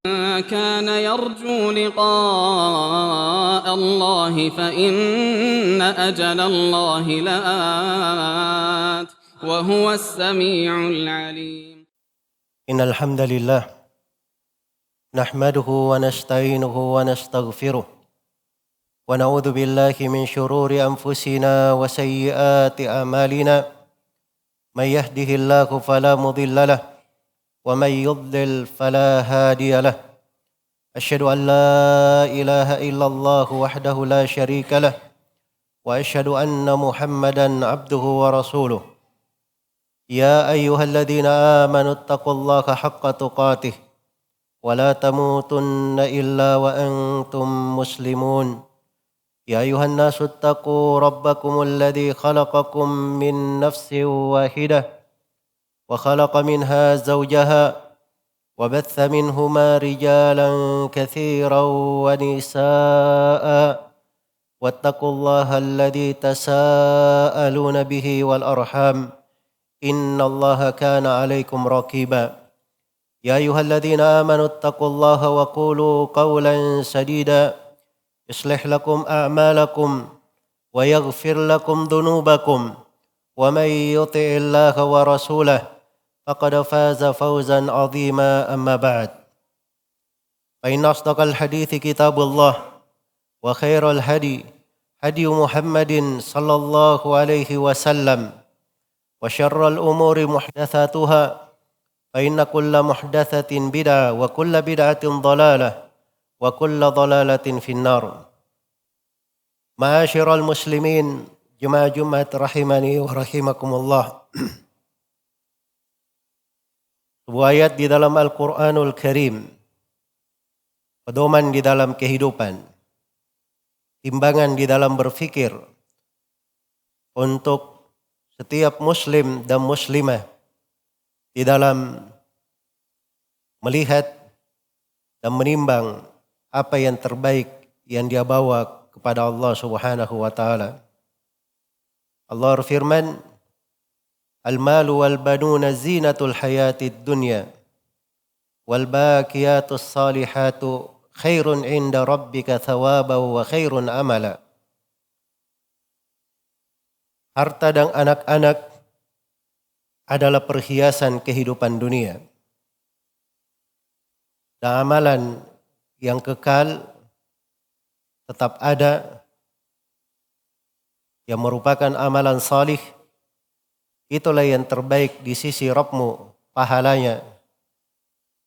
كان يرجو لقاء الله فإن أجل الله لآت وهو السميع العليم. إن الحمد لله نحمده ونستعينه ونستغفره ونعوذ بالله من شرور أنفسنا وسيئات أعمالنا من يهده الله فلا مضل له ومن يضلل فلا هادي له أشهد أن لا إله إلا الله وحده لا شريك له وأشهد أن محمدا عبده ورسوله يا أيها الذين آمنوا اتقوا الله حق تقاته ولا تموتن إلا وأنتم مسلمون يا أيها الناس اتقوا ربكم الذي خلقكم من نفس واحدة وخلق منها زوجها وبث منهما رجالا كثيرا ونساء واتقوا الله الذي تساءلون به والأرحام إن الله كان عليكم رقيبا يا أيها الذين آمنوا اتقوا الله وقولوا قولا سديدا يصلح لكم أعمالكم ويغفر لكم ذنوبكم ومن يطع الله ورسوله فقد فاز فوزا عظيما أما بعد فإن أصدق الحديث كتاب الله وخير الهدي هدي محمد صلى الله عليه وسلم وشر الأمور محدثاتها فإن كل محدثة بدعة وكل بدعة ضلالة وكل ضلالة في النار. معاشر المسلمين jemaah Jumat rahimani wa rahimakumullah. Sebuah ayat di dalam Al-Quranul Karim, pedoman di dalam kehidupan, timbangan di dalam berfikir untuk setiap muslim dan muslimah di dalam melihat dan menimbang apa yang terbaik yang dia bawa kepada Allah Subhanahu wa taala. Allah berfirman, Al-malu wal-banuna zinatul hayatid dunya wal-baqiyatus salihatu khairun inda rabbika thawaban wa khairun amala. Harta dan anak-anak adalah perhiasan kehidupan dunia. Dan amalan yang kekal tetap ada, yang merupakan amalan salih, itulah yang terbaik di sisi Rabbmu pahalanya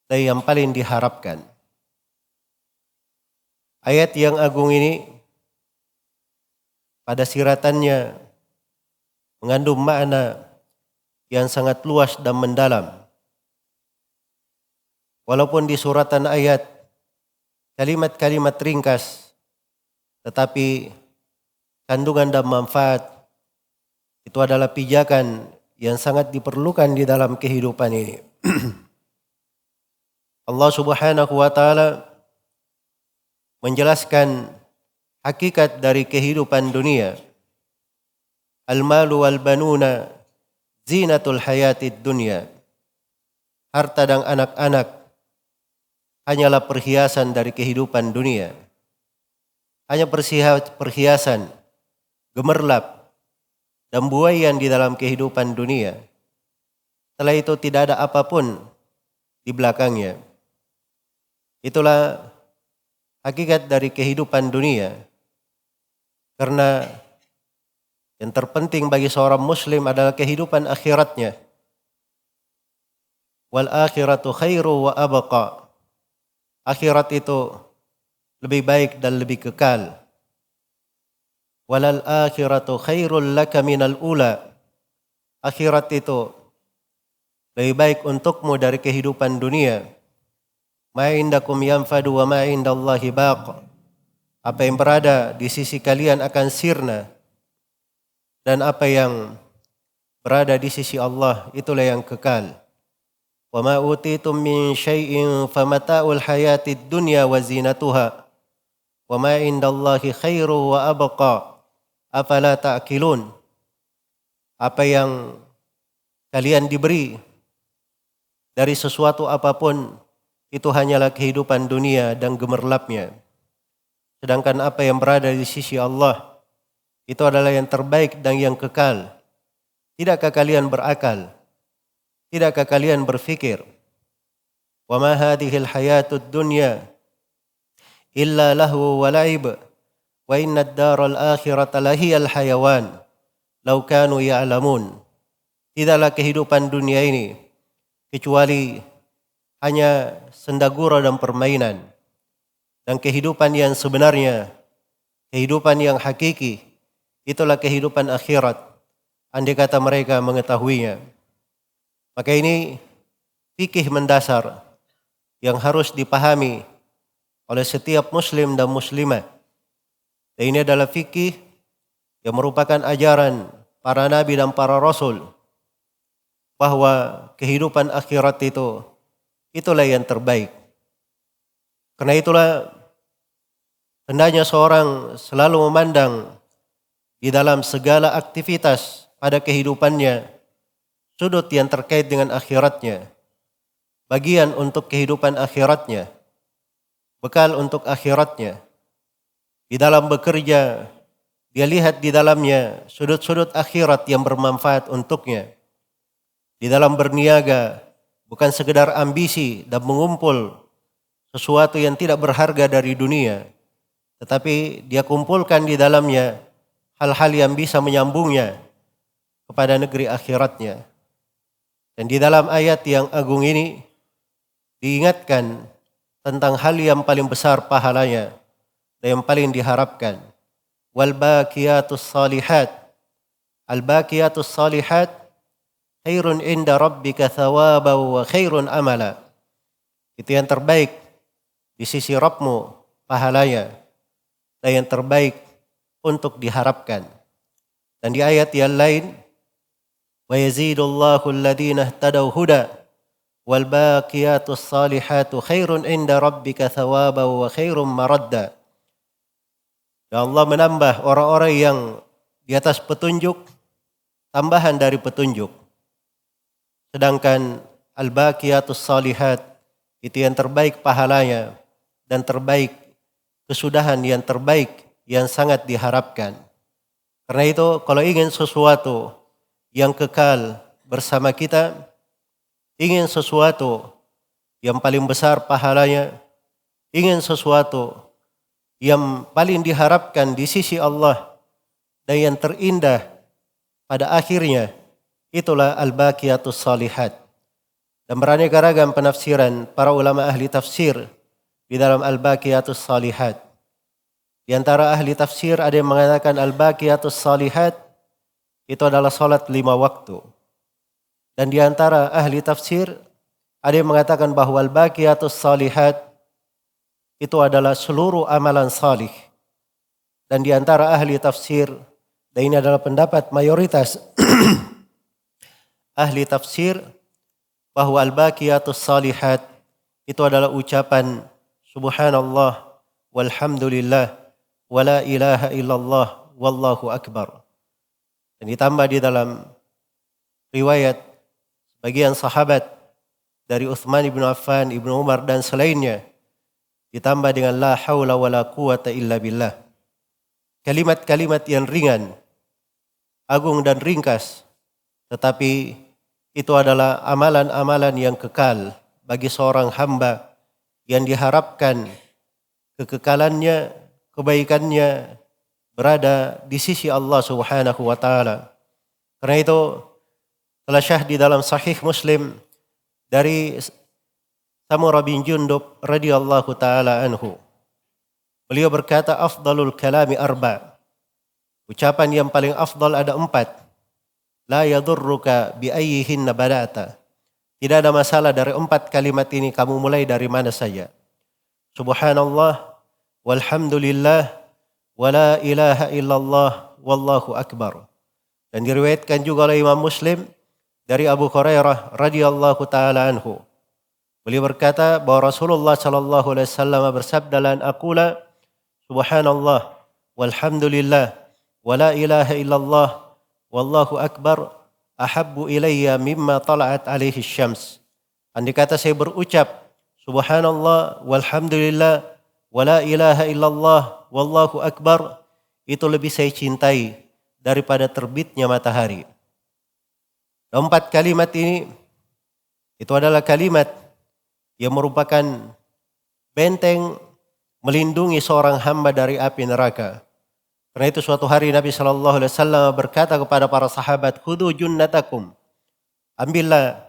dan yang paling diharapkan. Ayat yang agung ini pada siratannya mengandung makna yang sangat luas dan mendalam. Walaupun di suratan ayat kalimat-kalimat ringkas, tetapi kandungan dan manfaat itu adalah pijakan yang sangat diperlukan di dalam kehidupan ini. Allah Subhanahu wa taala menjelaskan hakikat dari kehidupan dunia. Al-malu wal-banuna zinatul hayatid dunya. Harta dan anak-anak hanyalah perhiasan dari kehidupan dunia. Hanya perhiasan, gemerlap dan buaian di dalam kehidupan dunia. Setelah itu tidak ada apapun di belakangnya. Itulah hakikat dari kehidupan dunia. Karena yang terpenting bagi seorang muslim adalah kehidupan akhiratnya. Wal akhiratu khairu wa abqa. Akhirat itu lebih baik dan lebih kekal. Walal akhiratu khairul laka minal ula. Akhirat itu lebih baik untukmu dari kehidupan dunia. Ma indakum yanfadu wa ma indallahi baq. Apa yang berada di sisi kalian akan sirna, dan apa yang berada di sisi Allah itulah yang kekal. Wa ma utitum min syai'in famata'ul hayatid dunya wa zinatuha. Wa ma indallahi khairu wa abqa. Afala ta'qilun. Apa yang kalian diberi dari sesuatu apapun itu hanyalah kehidupan dunia dan gemerlapnya. Sedangkan apa yang berada di sisi Allah itu adalah yang terbaik dan yang kekal. Tidakkah kalian berakal? Tidakkah kalian berfikir? Wa ma hadhil hayatud dunya illa lahu wa la'ib wa inna ad-daral akhirata lahiyal hayawan law kanu ya'lamun. Tidaklah kehidupan dunia ini kecuali hanya sendagura dan permainan. Dan kehidupan yang sebenarnya, kehidupan yang hakiki, itulah kehidupan akhirat. Andai kata mereka mengetahuinya. Maka ini fikih mendasar yang harus dipahami oleh setiap muslim dan muslimah. Dan ini adalah fikih yang merupakan ajaran para nabi dan para rasul. Bahwa kehidupan akhirat itulah yang terbaik. Karena itulah hendaknya seorang selalu memandang di dalam segala aktivitas pada kehidupannya sudut yang terkait dengan akhiratnya, bagian untuk kehidupan akhiratnya, bekal untuk akhiratnya. Di dalam bekerja, dia lihat di dalamnya sudut-sudut akhirat yang bermanfaat untuknya. Di dalam berniaga, bukan sekedar ambisi dan mengumpul sesuatu yang tidak berharga dari dunia, tetapi dia kumpulkan di dalamnya hal-hal yang bisa menyambungnya kepada negeri akhiratnya. Dan di dalam ayat yang agung ini diingatkan tentang hal yang paling besar pahalanya dan yang paling diharapkan. Wal baqiyatus salihat. Al baqiyatus salihat khairun inda rabbika thawaban wa khairun amala. Itu yang terbaik di sisi Rabbmu pahalanya dan yang terbaik untuk diharapkan. Dan di ayat yang lain, wa yazidullahu alladhina ihtadaw huda wal baqiyatus salihatu khairun inda rabbika thawaban wa khairum maradda. Ya Allah menambah orang-orang yang di atas petunjuk tambahan dari petunjuk. Sedangkan al-baqiyatus salihat itu yang terbaik pahalanya dan terbaik kesudahan yang terbaik yang sangat diharapkan. Karena itu kalau ingin sesuatu yang kekal bersama kita, ingin sesuatu yang paling besar pahalanya, ingin sesuatu yang paling diharapkan di sisi Allah dan yang terindah pada akhirnya, itulah al-baqiyatus salihat. Dan beraneka ragam penafsiran para ulama ahli tafsir di dalam al-baqiyatus salihat. Di antara ahli tafsir ada yang mengatakan al-baqiyatus salihat itu adalah salat 5 waktu. Dan di antara ahli tafsir ada yang mengatakan bahwa al-baqiyatus salihat itu adalah seluruh amalan salih. Dan di antara ahli tafsir, dan ini adalah pendapat mayoritas ahli tafsir, bahwa al-baqiyatus salihat itu adalah ucapan subhanallah walhamdulillah wala ilaha illallah wallahu akbar. Dan ditambah di dalam riwayat bagian sahabat dari Utsman bin Affan, Ibnu Umar dan selainnya, ditambah dengan la haula wala quwata illa billah. Kalimat-kalimat yang ringan, agung dan ringkas, tetapi itu adalah amalan-amalan yang kekal bagi seorang hamba yang diharapkan kekekalannya, kebaikannya berada di sisi Allah Subhanahu wa taala. Karena itu telah syah di dalam sahih Muslim dari Samurah bin Jundub radhiyallahu taala anhu. Beliau berkata afdalul kalami arba. Ucapan yang paling afdal ada 4. La yadurruka bi ayyihinna bada'ta. Tidak ada masalah dari 4 kalimat ini kamu mulai dari mana saja. Subhanallah walhamdulillah wala ilaha illallah wallahu akbar. Dan diriwayatkan juga oleh Imam Muslim dari Abu Hurairah radhiyallahu taala anhu. Beliau berkata bahwa Rasulullah sallallahu alaihi wasallam bersabda lan aqula subhanallah walhamdulillah wala ilaha illallah wallahu akbar ahabbu ilayya mimma tala'at alaihi syams. Andai kata saya berucap subhanallah, walhamdulillah, wala ilaha illallah, wallahu akbar, itu lebih saya cintai daripada terbitnya matahari. 4 kalimat ini itu adalah kalimat yang merupakan benteng melindungi seorang hamba dari api neraka. Karena itu suatu hari Nabi SAW berkata kepada para sahabat, "Khudu junnatakum." Ambillah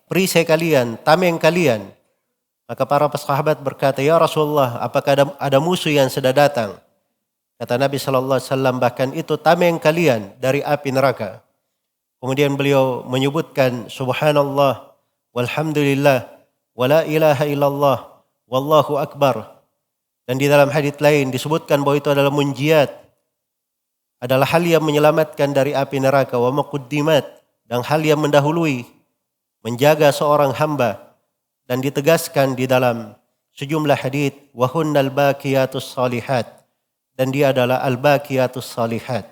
perisai kalian, tameng kalian. Maka para sahabat berkata, "Ya Rasulullah, apakah ada musuh yang sudah datang?" Kata Nabi SAW, "Bahkan itu tameng kalian dari api neraka." Kemudian beliau menyebutkan subhanallah, walhamdulillah, wala ilaha illallah, wallahu akbar. Dan di dalam hadits lain disebutkan bahwa itu adalah munjiat, adalah hal yang menyelamatkan dari api neraka, wa maquddimat, dan hal yang mendahului menjaga seorang hamba. Dan ditegaskan di dalam sejumlah hadits, wa hunnal baqiyatus salihat, dan dia adalah al-baqiyatus salihat.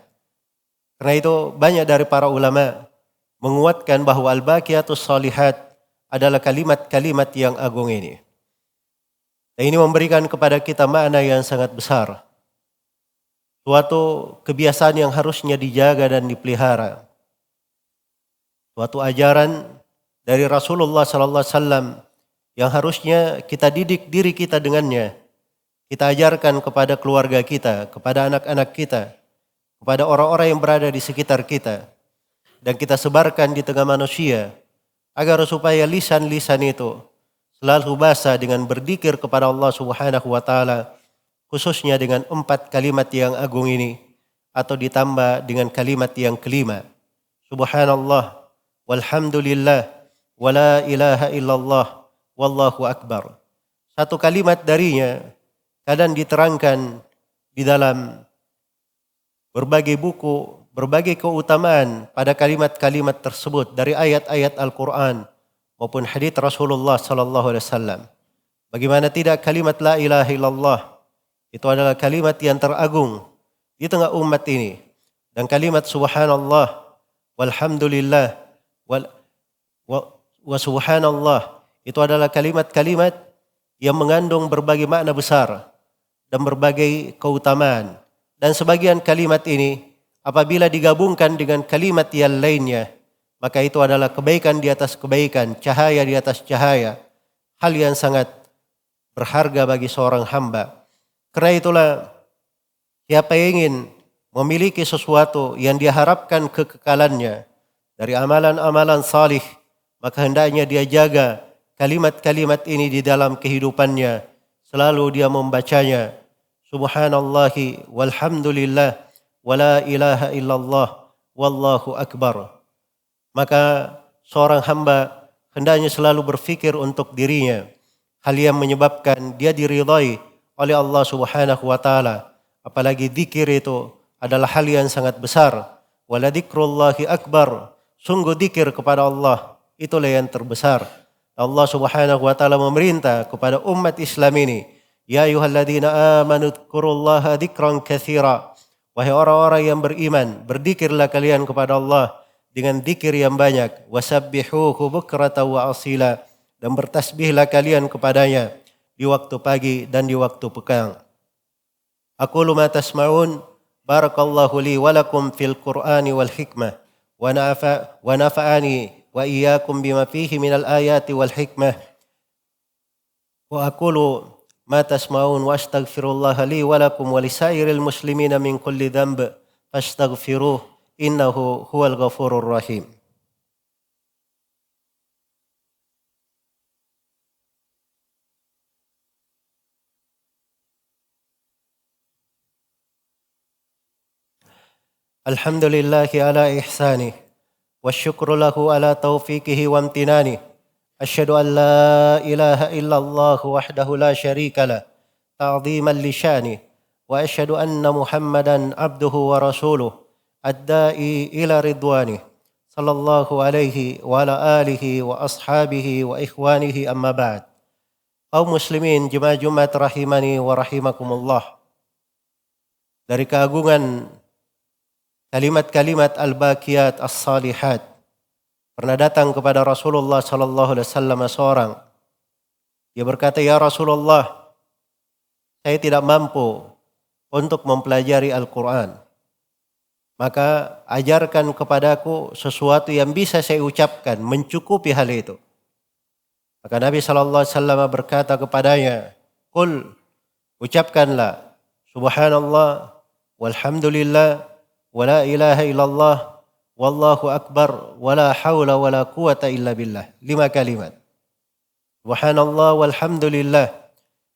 Karena itu banyak dari para ulama menguatkan bahwa al-baqiyatus salihat adalah kalimat-kalimat yang agung ini. Dan ini memberikan kepada kita makna yang sangat besar. Suatu kebiasaan yang harusnya dijaga dan dipelihara. Suatu ajaran dari Rasulullah SAW yang harusnya kita didik diri kita dengannya. Kita ajarkan kepada keluarga kita, kepada anak-anak kita, kepada orang-orang yang berada di sekitar kita. Dan kita sebarkan di tengah manusia agar supaya lisan-lisan itu selalu basah dengan berzikir kepada Allah Subhanahu wa taala, khususnya dengan 4 kalimat yang agung ini, atau ditambah dengan kalimat yang kelima, subhanallah, walhamdulillah, wala ilaha illallah, wallahu akbar. Satu kalimat darinya kadang diterangkan di dalam berbagai buku, berbagai keutamaan pada kalimat-kalimat tersebut dari ayat-ayat Al-Quran maupun hadits Rasulullah sallallahu alaihi wasallam. Bagaimana tidak kalimat la ilaha illallah itu adalah kalimat yang teragung di tengah umat ini, dan kalimat subhanallah, walhamdulillah, wa subhanallah itu adalah kalimat-kalimat yang mengandung berbagai makna besar dan berbagai keutamaan. Dan sebagian kalimat ini apabila digabungkan dengan kalimat yang lainnya, maka itu adalah kebaikan di atas kebaikan, cahaya di atas cahaya. Hal yang sangat berharga bagi seorang hamba. Karena itulah siapa yang ingin memiliki sesuatu yang diharapkan kekekalannya dari amalan-amalan salih, maka hendaknya dia jaga kalimat-kalimat ini di dalam kehidupannya. Selalu dia membacanya. Subhanallahi walhamdulillah, wala ilaha illallah, wallahu akbar. Maka seorang hamba hendaknya selalu berfikir untuk dirinya hal yang menyebabkan dia diridhai oleh Allah Subhanahu wa taala. Apalagi zikir itu adalah hal yang sangat besar. Wala dzikrullahi akbar. Sungguh zikir kepada Allah itulah yang terbesar. Allah Subhanahu wa taala memerintah kepada umat Islam ini, ya ayyuhalladzina amanu dzkurullaha dzikran katsira. Wahai orang-orang yang beriman, berzikirlah kalian kepada Allah dengan zikir yang banyak. Wasabbihuhu bukratan wa asila, dan bertasbihlah kalian kepadanya di waktu pagi dan di waktu petang. Aqulu ma tasma'un, barakallahu li wa lakum fil Qur'ani wal hikmah, wa nafa'ani wa iyyakum bima fihi minal ayati wal hikmah. Wa aqulu ma tasma'un wa astaghfirullaha li wa lakum wa lisairil muslimina min kulli dhanb fastaghfiruh innahu huwal ghafurur rahim. Alhamdulillahi ala ihsanih wa syukru lahu ala taufiqihi wa amtinanih. Asyhadu an la ilaha illallah wahdahu la syarika lah ta'ziman li sya'nih, wa asyhadu anna Muhammadan abduhu wa rasuluh ad-da'i ila ridwanih sallallahu alaihi wa ala alihi wa ashabihi wa ikhwanihi amma ba'd. Kaum muslimin jemaah Jumat rahimani wa rahimakumullah. Dari keagungan kalimat-kalimat al-baqiyat as-salihat pernah datang kepada Rasulullah sallallahu alaihi wasallam seorang Dia berkata, "Ya Rasulullah, saya tidak mampu untuk mempelajari Al-Quran. Maka ajarkan kepadaku sesuatu yang bisa saya ucapkan, mencukupi hal itu." Maka Nabi SAW berkata kepadanya, "Qul, ucapkanlah, Subhanallah, walhamdulillah, wa la ilaha illallah, wallahu akbar, wa la hawla wa la quwata illa billah." 5 kalimat. Subhanallah, walhamdulillah,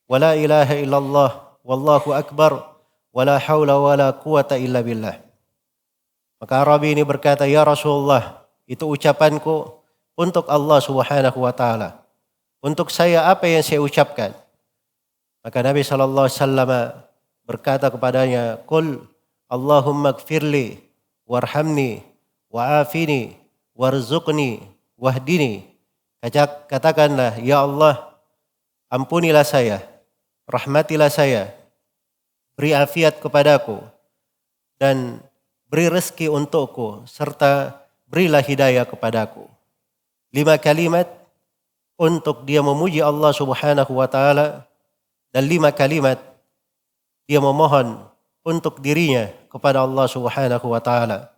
wa la ilaha illallah, wallahu akbar, wa la hawla wa la quwata illa billah. Maka Arabi ini berkata, "Ya Rasulullah, itu ucapanku untuk Allah Subhanahu wa taala. Untuk saya apa yang saya ucapkan?" Maka Nabi SAW berkata kepadanya, "Qul Allahumma gfirli warhamni wa'afini warzuqni wahdini." Katakanlah, "Ya Allah, ampunilah saya, rahmatilah saya, beri afiat kepadaku, dan beri rezeki untukku, serta berilah hidayah kepadaku." 5 kalimat untuk dia memuji Allah Subhanahu wa taala, dan 5 kalimat dia memohon untuk dirinya kepada Allah Subhanahu wa taala.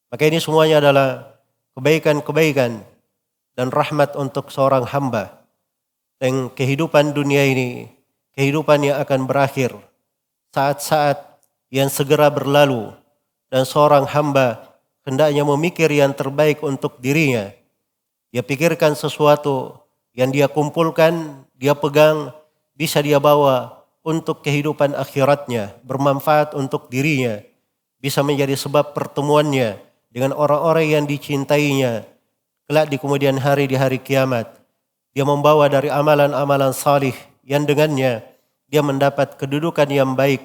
Maka ini semuanya adalah kebaikan-kebaikan dan rahmat untuk seorang hamba. Dan kehidupan dunia ini, kehidupan yang akan berakhir, saat-saat yang segera berlalu, dan seorang hamba hendaknya memikir yang terbaik untuk dirinya. Dia pikirkan sesuatu yang dia kumpulkan, dia pegang, bisa dia bawa untuk kehidupan akhiratnya, bermanfaat untuk dirinya, bisa menjadi sebab pertemuannya dengan orang-orang yang dicintainya kelak di kemudian hari, di hari kiamat. Dia membawa dari amalan-amalan salih yang dengannya dia mendapat kedudukan yang baik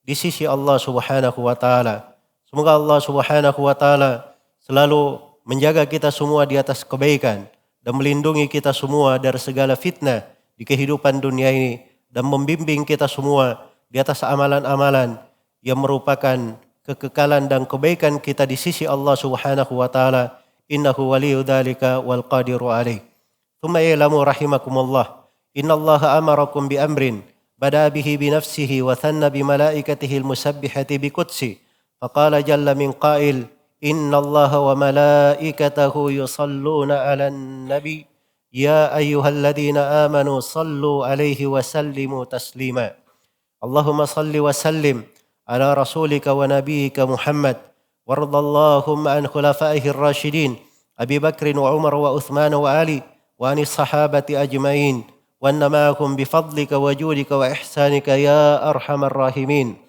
di sisi Allah Subhanahu wa taala. Semoga Allah Subhanahu wa taala selalu menjaga kita semua di atas kebaikan dan melindungi kita semua dari segala fitnah di kehidupan dunia ini, dan membimbing kita semua di atas amalan-amalan yang merupakan kekekalan dan kebaikan kita di sisi Allah Subhanahu wa taala. Innahu waliyyu dzalika wal qadiru alaih. Tsumma ya'lamu rahimakumullah, innallaha amarakum bi amrin bada bihi bi nafsihi wa thanna bi malaikatihi al musabbihati bi qudsi. Faqala jalla min qail, innallaha wa malaikatahu yusalluna 'alan nabi ya ayyuhalladzina amanu sallu 'alaihi wa sallimu taslima. Allahumma salli wa sallim ala rasulika wa nabiyyika Muhammad wardallahumma an khulafaihi ar-rasyidin Abi Bakr wa Umar wa Uthman wa Ali wa anis sahabati ajmain wa anna ma'akum bifadlika wa judika wa ihsanika ya arhamar rahimin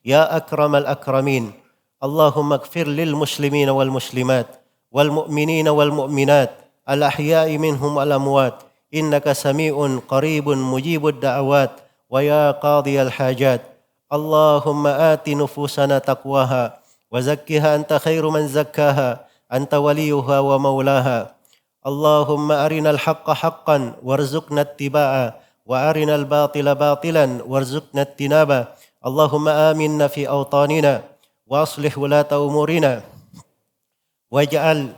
ya akramal akramin. Allahumma ighfir lil muslimina wal muslimat wal mu'minina wal mu'minat al ahya'i minhum wal amwat innaka sami'un qaribun mujibud da'awat wa ya qadiyal hajat. Allahumma ati nufusana taqwaha wa zakkiha anta khairu man zakkaha anta waliyuha wa maulaha. Allahumma arinal haqqa haqqan warzuqna ittiba'a wa arinal batila batilan warzuqna ittinaba. Allahumma aminna fi awtanina wa aslih wulata umurina waj'al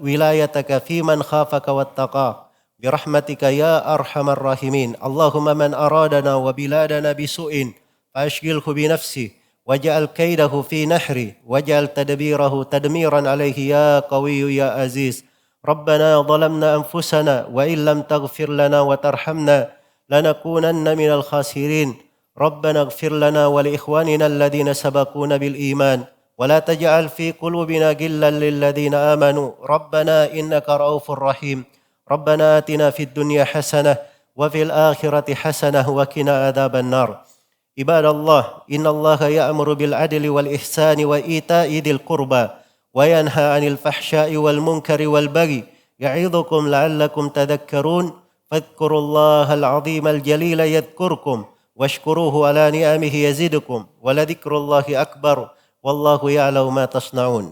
wilayataka fi man khafaka wattaqa birahmatika ya arhamar rahimin. Allahumma man aradana wa biladana bisu'in fashghilhu bi nafsi waj'al kaidahu fi nahri waj'al tadbirahu tadmiran alayhi ya qawiyyu ya aziz. Rabbana zalamna anfusana wa illam taghfir lana wa tarhamna lanakunanna minal khasirin. Rabbana ighfir lana wa li ikhwanina alladhina sabaquna bil iman wa la taj'al fi qulubina ghillan lil ladzina amanu rabbana innaka raufur rahim. Rabbana atina fid dunya hasanah wa fil akhirati hasanah wa qina adzaban nar. Ibadallah, innallaha ya'muru bil adli wal ihsani wa ita'i dzil qurba wa yanha 'anil fahsya'i wal munkari wal baghi ya'idzukum la'allakum tadhakkarun. Fadhkurullahal 'azimal jalila yadhkurkum washkuruhu 'ala ni'amihi yazidkum wa la dzikrullahi akbar wallahu ya'lamu ma tasna'un.